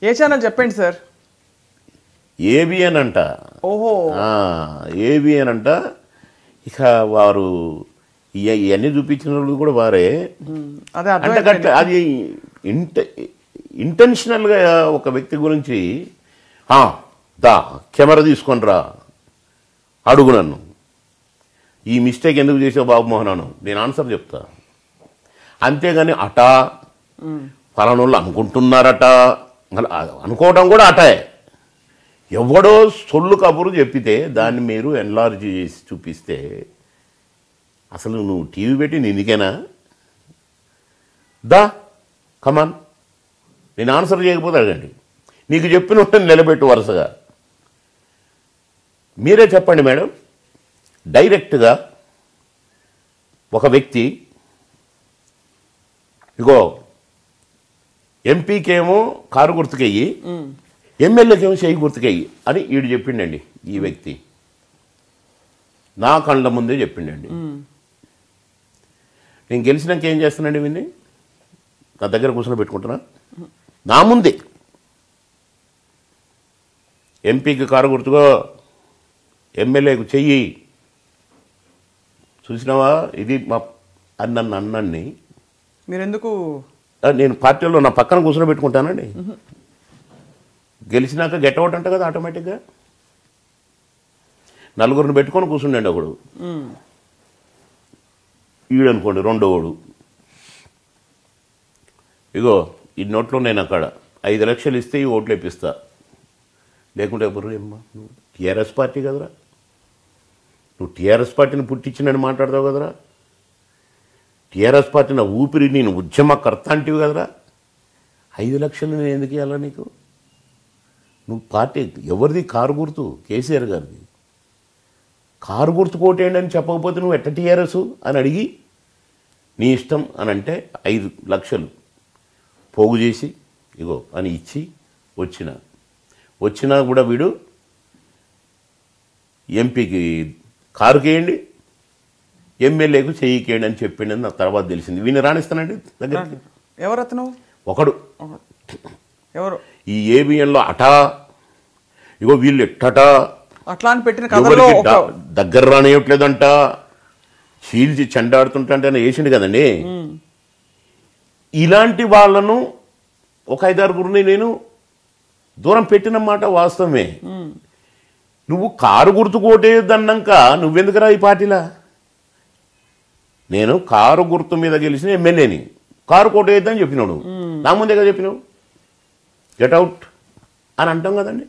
ఏ channel చెప్పండి sir? ABN అంట. ఓహో, ఏబిఎన్ అంట. ఇక వారు ఇవన్నీ చూపించిన వాళ్ళు కూడా వారే. అదే అంటే అది ఇంటెన్షనల్గా ఒక వ్యక్తి గురించి దా కెమెరా తీసుకొని రా అడుగు నన్ను, ఈ మిస్టేక్ ఎందుకు చేసావు బాబు మోహన్ అను, నేను ఆన్సర్ చెప్తా. అంతేగాని ఫలానోళ్ళు అనుకుంటున్నారట, అనుకోవడం కూడా అటే. ఎవడో సొల్లు కబురు చెప్పితే దాన్ని మీరు ఎన్లార్జ్ చేసి చూపిస్తే అసలు నువ్వు టీవీ పెట్టి నిందికేనా? దా కమాన్, నేను ఆన్సర్ చేయకపోతే అడగండి. నీకు చెప్పిన నిలబెట్టు వరుసగా. మీరే చెప్పండి మేడం, డైరెక్ట్గా ఒక వ్యక్తి ఇగో ఎంపీకేమో కారు గుర్తుకెయ్యి, ఎమ్మెల్యేకేమో చెయ్యి గుర్తుకెయ్యి అని ఈడు చెప్పిండండి. ఈ వ్యక్తి నా కళ్ళ ముందే చెప్పిండండి. నేను గెలిచినాక ఏం చేస్తానండి వీడిని నా దగ్గర కూర్చొని పెట్టుకుంటున్నా, నా ముందే ఎంపీకి కారు గుర్తుకో, ఎమ్మెల్యేకు చెయ్యి, చూసినావా ఇది మా అన్నని మీరెందుకు నేను పార్టీలో నా పక్కన కూర్చొని పెట్టుకుంటానండి. గెలిచినాక గెట్ అవుట్ అంట కదా ఆటోమేటిక్గా. నలుగురిని పెట్టుకొని కూర్చుండండి. ఒకడు ఈడనుకోండి, రెండోడు ఇగో ఈ నోట్లో నేను అక్కడ 5 లక్షలు ఇస్తే ఈ ఓట్లు వేపిస్తా, లేకుంటే ఎవరు ఏమ్మా నువ్వు టీఆర్ఎస్ పార్టీ కదరా, నువ్వు టీఆర్ఎస్ పార్టీని పుట్టించినని మాట్లాడతావు కదరా, టీఆర్ఎస్ పార్టీ నా ఊపిరి, నేను ఉద్యమకర్త అంటివి కదరా, 5 లక్షలు నేను ఎందుకు ఇవ్వాలా నీకు? నువ్వు పార్టీ ఎవరిది? కారు గుర్తు కేసీఆర్ గారిది. కారు గుర్తు కోటేయండి అని చెప్పకపోతే నువ్వు ఎట్ట టీఆర్ఎస్ అని అడిగి నీ ఇష్టం అని అంటే 5 లక్షలు పోగు చేసి ఇగో అని ఇచ్చి వచ్చినా కూడా వీడు ఎంపీకి కారుకేయండి, ఎమ్మెల్యేకు చెయ్యికేయండి అని చెప్పిండి అని నాకు తర్వాత తెలిసింది. వీడిని రాణిస్తానండి దగ్గరికి. ఎవరు అతను? ఒకడు ఎవరు? ఈ ఏబిఎన్లో ఇగో వీళ్ళు ఎట్టట అట్లా అని పెట్టిన కథలో దగ్గర రానియట్లేదంట, చీల్చి చెండాడుతుంటే వేసిండు కదండి. ఇలాంటి వాళ్ళను ఒక 5-6 నేను దూరం పెట్టినమాట వాస్తవమే. నువ్వు కారు గుర్తు కోటేయొద్దన్నాక నువ్వెందుకురా ఈ పార్టీలా? నేను కారు గుర్తు మీద గెలిచిన ఎమ్మెల్యేని, కారు కోటేయొద్దని చెప్పినాడు, నా ముందే కదా చెప్పినావు, గెట్ అవుట్ అని అంటాం కదండి.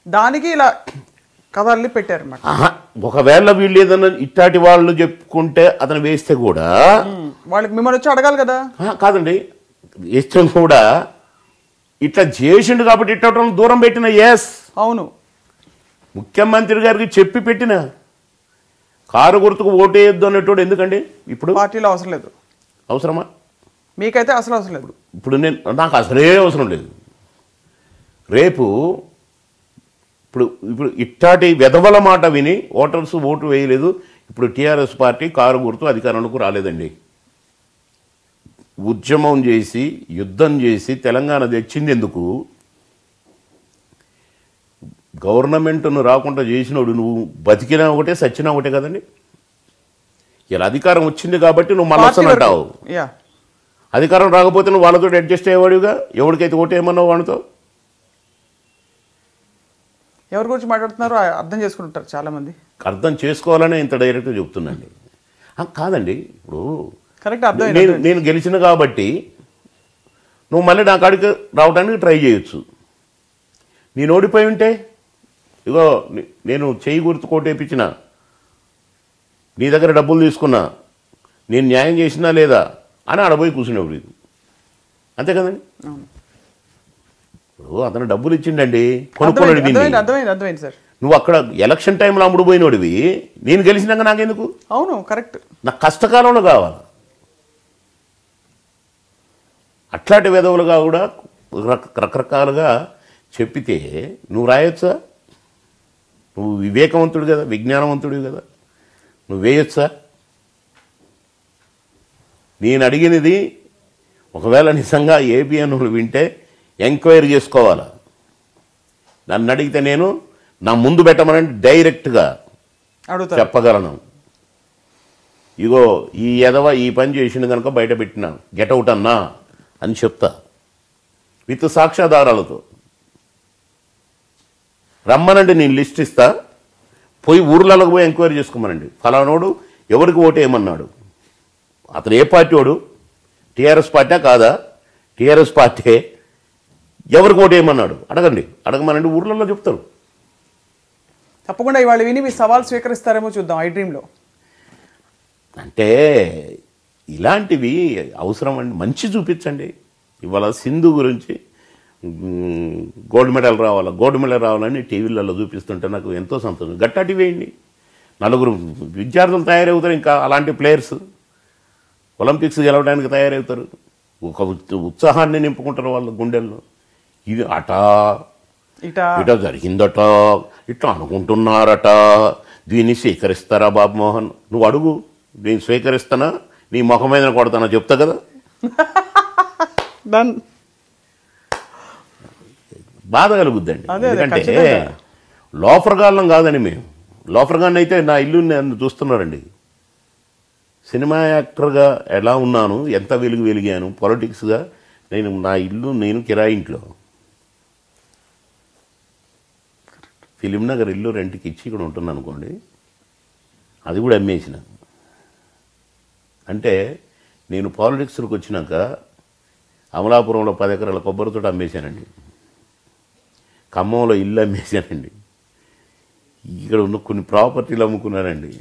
దానికి ఇలా కథల్ని పెట్టారు. ఒకవేళ వీళ్ళు ఏదన్నా ఇట్లాంటి వాళ్ళు చెప్పుకుంటే అతను వేస్తే కూడా వాళ్ళకి మిమ్మల్ని వచ్చి అడగాలి కదా. కాదండి, వేస్తే కూడా ఇట్లా చేసిండు కాబట్టి ఇట్లా దూరం పెట్టిన. ఎస్ అవును, ముఖ్యమంత్రి గారికి చెప్పి పెట్టిన కారు గుర్తుకు ఓటేయొద్దు అనేటోడు ఎందుకండి ఇప్పుడు పార్టీలో అవసరం లేదు. అవసరమా? మీకైతే అసలు అవసరం లేదు. ఇప్పుడు నాకు అసలే అవసరం లేదు. రేపు ఇప్పుడు ఇట్టాటి వెధవల మాట విని ఓటర్స్ ఓటు వేయలేదు. ఇప్పుడు టీఆర్ఎస్ పార్టీ కారు గుర్తు అధికారంలోకి రాలేదండి. ఉద్యమం చేసి యుద్ధం చేసి తెలంగాణ తెచ్చింది ఎందుకు? గవర్నమెంట్ను రాకుండా చేసినోడు నువ్వు బతికినా ఒకటే సచ్చినా ఒకటే కదండి. ఇలా అధికారం వచ్చింది కాబట్టి నువ్వు మళ్ళీ వస్తానంటావు. అధికారం రాకపోతే నువ్వు వాళ్ళతో అడ్జస్ట్ అయ్యేవాడుగా. ఎవరికైతే ఓటు ఏమన్నావు వాడితో. ఎవరి గురించి మాట్లాడుతున్నారో అర్థం చేసుకుంటారు చాలామంది. అర్థం చేసుకోవాలనే ఇంత డైరెక్ట్గా చెప్తున్నాండి. కాదండి, ఇప్పుడు కరెక్ట్ అర్థం. నేను గెలిచిన కాబట్టి నువ్వు మళ్ళీ నా కాడికి రావడానికి ట్రై చేయొచ్చు. నేను ఓడిపోయి ఉంటే ఇగో నేను చెయ్యి గుర్తు కోటేపించిన, నీ దగ్గర డబ్బులు తీసుకున్నా, నేను న్యాయం చేసినా లేదా అని ఆడపోయి కూర్చునేవాడు. ఇది అంతే కదండి. ఇప్పుడు అతను డబ్బులు ఇచ్చిండండి, కొనుక్కున్నాడు. సార్ నువ్వు అక్కడ ఎలక్షన్ టైంలో అమ్ముడు పోయినోడివి, నేను గెలిచినాక నాకెందుకు? అవును కరెక్ట్, నాకు కష్టకాలంలో కావాలి. అట్లాంటి విధవులుగా కూడా రకరకాలుగా చెప్పితే నువ్వు రాయొచ్చా? నువ్వు వివేకవంతుడు కదా, విజ్ఞానవంతుడు కదా, నువ్వు వేయొచ్చా? నేను అడిగినది ఒకవేళ నిజంగా ఏబిఎన్ వింటే ఎంక్వైరీ చేసుకోవాలా. నన్ను అడిగితే నేను నా ముందు పెట్టమనంటే డైరెక్ట్గా అడుగుతారు. చెప్పగలను. ఇగో ఈ ఎదవ ఈ పని చేసిండు కనుక బయట పెట్టినా గెటౌట్ అన్నా అని చెప్తా విత్ సాక్ష్యాధారాలతో. రమ్మనండి, నేను లిస్ట్ ఇస్తా, పోయి ఊర్లలోకి పోయి ఎంక్వైరీ చేసుకోమనండి. ఫలానోడు ఎవరికి ఓటు వేయమన్నాడు, అతను ఏ పార్టీ వాడు, టీఆర్ఎస్ పార్టీ కాదా, టీఆర్ఎస్ పార్టీ ఎవరికి ఓటు వేయమన్నాడు అడగండి, అడగమనండి, ఊర్లలో చెప్తారు. తప్పకుండా ఇవాళ విని మీ సవాల్ స్వీకరిస్తారేమో చూద్దాం ఐ డ్రీమ్లో. అంటే ఇలాంటివి అవసరం అండి, మంచి చూపించండి. ఇవాళ సింధు గురించి గోల్డ్ మెడల్ రావాలని టీవీలలో చూపిస్తుంటే నాకు ఎంతో సంతోషం. గట్టాటి వేయండి, నలుగురు విద్యార్థులు తయారవుతారు, ఇంకా అలాంటి ప్లేయర్స్ ఒలింపిక్స్ గెలవడానికి తయారవుతారు, ఒక ఉత్సాహాన్ని నింపుకుంటారు వాళ్ళ గుండెల్లో. ఇది ఇట జరిగిందట, ఇట్లా అనుకుంటున్నారట, దీన్ని స్వీకరిస్తారా బాబుమోహన్? నువ్వు అడుగు, నేను స్వీకరిస్తానా, నీ ముఖం మీద కొడతానా చెప్తా కదా. బాధ కలుగుద్దండి. ఎందుకంటే లోఫర్గాళ్ళం కాదని మేము. లోఫర్గాన్ని అయితే నా ఇల్లు నన్ను చూస్తున్నారండి. సినిమా యాక్టర్గా ఎలా ఉన్నాను, ఎంత వెలిగాను, పొలిటిక్స్గా నా ఇల్లు నేను కిరాయి ఇంట్లో, ఫిలిం నగర్ ఇల్లు రెంట్కి ఇచ్చి ఇక్కడ ఉంటున్నాను అనుకోండి, అది కూడా అమ్మేసిన. అంటే నేను పాలిటిక్స్కి వచ్చినాక అమలాపురంలో 10 ఎకరాల కొబ్బరి తోట అమ్మేశానండి, ఖమ్మంలో ఇల్లు అమ్మేశానండి, ఇక్కడ ఉన్న కొన్ని ప్రాపర్టీలు అమ్ముకున్నానండి,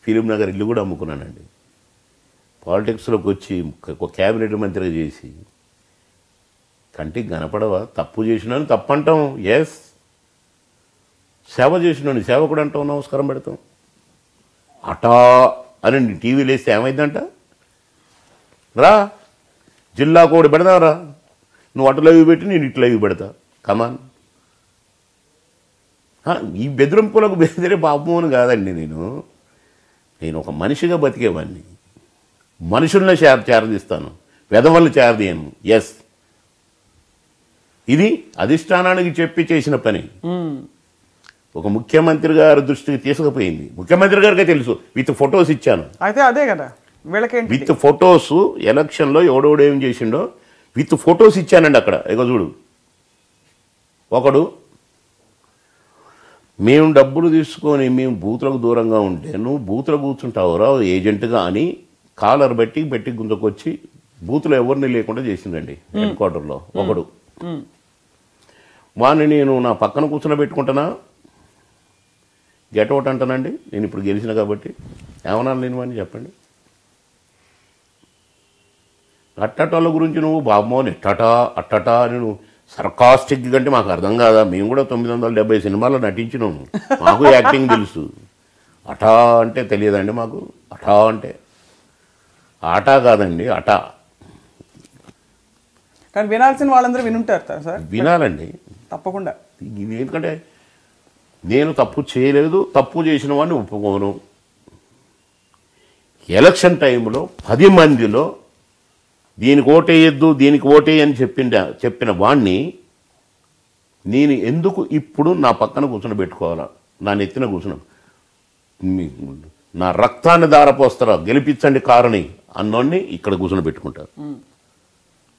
ఫిలిం నగర్ ఇల్లు కూడా అమ్ముకున్నానండి. పాలిటిక్స్లోకి వచ్చి ఒక క్యాబినెట్ మంత్రిగా చేసి కంటికి కనపడవా? తప్పు చేసినాను తప్పు అంటాం, ఎస్. సేవ చేసినాను సేవకుడు అంటాం, నమస్కారం పెడతాం. అటా అని టీవీలో వేస్తే ఏమైందంట, రా జిల్లా కోడి పెడతారా, నువ్వు అటు లైవ్ పెట్టి నేను ఇటు లైవ్ పెడతా, కమాన్. ఈ బెదిరింపులకు బెదిరే పాపమని కాదండి. నేను ఒక మనిషిగా బతికేవాడిని, మనుషుల్ని చేరదీస్తాను, వెధవల్ని చేరదీయను. ఎస్, ఇది అధిష్టానానికి చెప్పి చేసిన పని. ఒక ముఖ్యమంత్రి గారి దృష్టికి తీసుకుపోయింది, ముఖ్యమంత్రి గారికే తెలుసు, విత్ ఫొటోస్ ఇచ్చాను. అయితే అదే కదా విత్ ఫొటోస్, ఎలక్షన్లో ఎవడోడు ఏం చేసిండో విత్ ఫొటోస్ ఇచ్చానండి. అక్కడ ఇక చూడు, ఒకడు మేము డబ్బులు తీసుకొని మేము బూతులకు దూరంగా ఉంటే నువ్వు బూతులు కూర్చుంటావురా ఏజెంట్గా అని కాలర్ పెట్టి గుంతకొచ్చి బూతులు ఎవరిని లేకుండా చేసిందండి హెడ్ క్వార్టర్లో. ఒకడు వాడిని నేను నా పక్కన కూర్చుని పెట్టుకుంటానా, గెట్ అవుట్ అంటానండి. నేను ఇప్పుడు గెలిచిన కాబట్టి ఏమన్నాను నేను అని చెప్పండి. అట్టటోళ్ళ గురించి నువ్వు బాబుమోహన్ అట్టటా అని నువ్వు సర్కాస్టిక్ కంటే మాకు అర్థం కాదా? మేము కూడా 970 సినిమాల్లో నటించినాము, మాకు యాక్టింగ్ తెలుసు. అటా అంటే తెలియదండి మాకు. అటా అంటే ఆటా కాదండి, అటా. కానీ వినాల్సిన వాళ్ళందరూ వినుంటారు సార్. వినాలండి తప్పకుండా. ఎందుకంటే నేను తప్పు చేయలేదు, తప్పు చేసిన వాడిని ఒప్పుకోను. ఎలక్షన్ టైంలో 10 మందిలో దీనికి ఓటేయద్దు దీనికి ఓటేయని చెప్పిన వాణ్ణి నేను ఎందుకు ఇప్పుడు నా పక్కన కూర్చొని పెట్టుకోవాలా, నా నెత్తిన కూర్చున్నా, నా రక్తాన్ని దారపోస్తారా, గెలిపించండి కారణి అన్నోడిని ఇక్కడ కూర్చొని పెట్టుకుంటారు.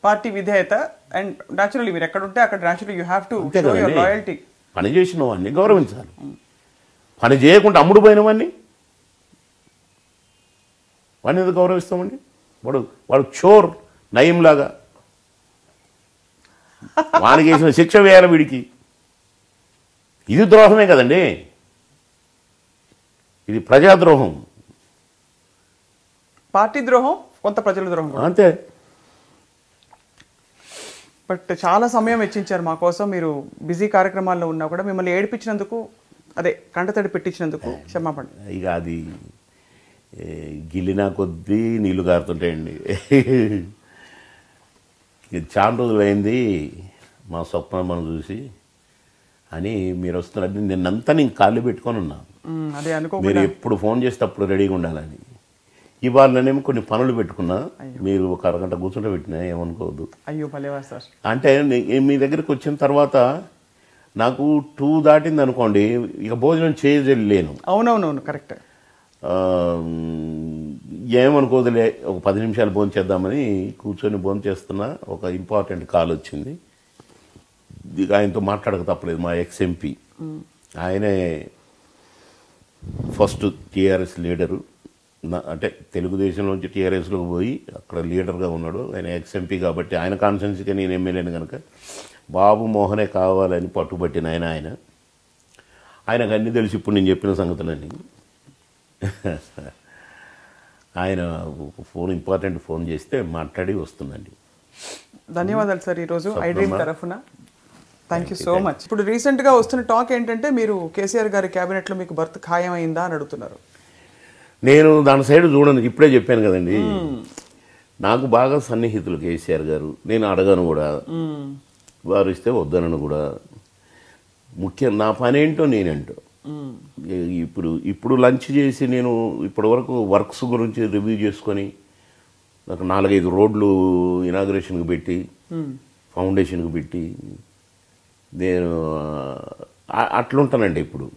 పార్టీ విధేయత అండ్ న్యాచురల్లీ మీరు ఎక్కడ ఉంటే అక్కడ naturally you have to show your loyalty. పని చేసిన వాడిని గౌరవించాలి, పని చేయకుండా అమ్ముడు పోయిన వాడిని ఎందుకు గౌరవిస్తామండి? వాడు చోర్ నయంలాగా వానికి వేసిన శిక్ష వేయాలి వీడికి. ఇది ద్రోహమే కదండి, ఇది ప్రజాద్రోహం. పార్టీ ద్రోహం, కొంత ప్రజల ద్రోహం అంతే. బట్ చాలా సమయం వెచ్చించారు మా కోసం. మీరు బిజీ కార్యక్రమాల్లో ఉన్నా కూడా మిమ్మల్ని ఏడిపించినందుకు, అదే కంటతడి పెట్టించినందుకు క్షమాపణ. ఇక అది గిల్లినా కొద్దీ నీళ్లు కారుతుంటాయండి. చాలా రోజులైంది మా స్వప్నం మనం చూసి అని మీరు వస్తున్నట్టు నిన్నంతా నేను కాళ్ళు పెట్టుకొని ఉన్నాను. అదే అనుకో, మీరు ఎప్పుడు ఫోన్ చేస్తే అప్పుడు రెడీగా ఉండాలని. ఇవాళనేమో కొన్ని పనులు పెట్టుకున్నా, మీరు ఒక అరగంట కూర్చుంటే పెట్టినా ఏమనుకోవద్దు. అయ్యో భలేవా సార్. అంటే మీ దగ్గరికి వచ్చిన తర్వాత నాకు 2 దాటింది అనుకోండి, ఇక భోజనం చేయలేను. అవునవునవును కరెక్ట్. ఏమనుకోదులే, ఒక 10 నిమిషాలు భోజనం చేద్దామని కూర్చొని భోజనం చేస్తున్నా, ఒక ఇంపార్టెంట్ కాల్ వచ్చింది. ఇక ఆయనతో మాట్లాడక తప్పలేదు. మా ఎక్స్ఎంపీ ఆయనే ఫస్ట్ టీఆర్ఎస్ లీడరు, అంటే తెలుగుదేశంలోంచి టీఆర్ఎస్లోకి పోయి అక్కడ లీడర్గా ఉన్నాడు. ఆయన ఎక్స్ఎంపీ కాబట్టి ఆయన కాన్స్టిట్యున్సీకి నేను ఎమ్మెల్యేని కనుక బాబు మోహనే కావాలని పట్టుబట్టిన ఆయనకు అన్నీ తెలిసి ఇప్పుడు నేను చెప్పిన సంగతులన్నీ. ఆయన ఇంపార్టెంట్ ఫోన్ చేస్తే మాట్లాడి వస్తుందండి. ధన్యవాదాలు సార్ ఈరోజు ఐడ్రీమ్ తరఫున. Thank you so much. ఇప్పుడు రీసెంట్గా వస్తున్న టాక్ ఏంటంటే మీరు కేసీఆర్ గారి క్యాబినెట్లో మీకు బర్త్ ఖాయమైందా అని అడుగుతున్నారు. నేను దాని సైడ్ చూడను, ఇప్పుడే చెప్పాను కదండి. నాకు బాగా సన్నిహితులు కేసీఆర్ గారు. నేను అడగను కూడా, వారు ఇస్తే వద్దనను కూడా. ముఖ్యం నా పని ఏంటో నేనేంటో. ఇప్పుడు లంచ్ చేసి నేను ఇప్పటి వరకు వర్క్స్ గురించి రివ్యూ చేసుకొని నాకు 4-5 రోడ్లు ఇనాగ్రేషన్కి పెట్టి, ఫౌండేషన్కి పెట్టి, నేను అట్లుంటానండి ఇప్పుడు.